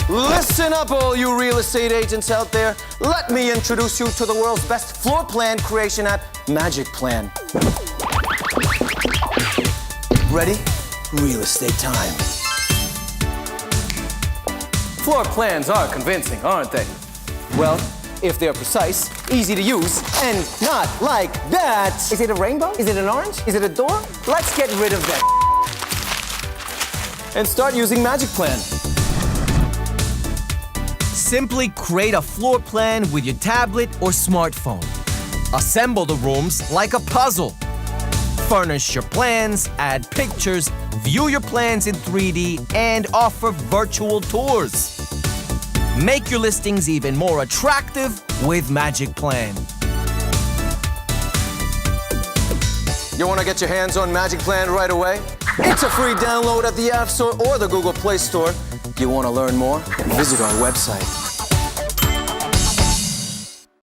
Listen up, all you real estate agents out there. Let me introduce you to the world's best floor plan creation app, magicplan. Ready? Real estate time. Floor plans are convincing, aren't they? Well, if they're precise, easy to use, and not like that. Is it a rainbow? Is it an orange? Is it a door? Let's get rid of that and start using magicplan. Simply create a floor plan with your tablet or smartphone. Assemble the rooms like a puzzle. Furnish your plans, add pictures, view your plans in 3D, and offer virtual tours. Make your listings even more attractive with magicplan. You want to get your hands on magicplan right away? It's a free download at the App Store or the Google Play Store. You want to learn more? Visit our website.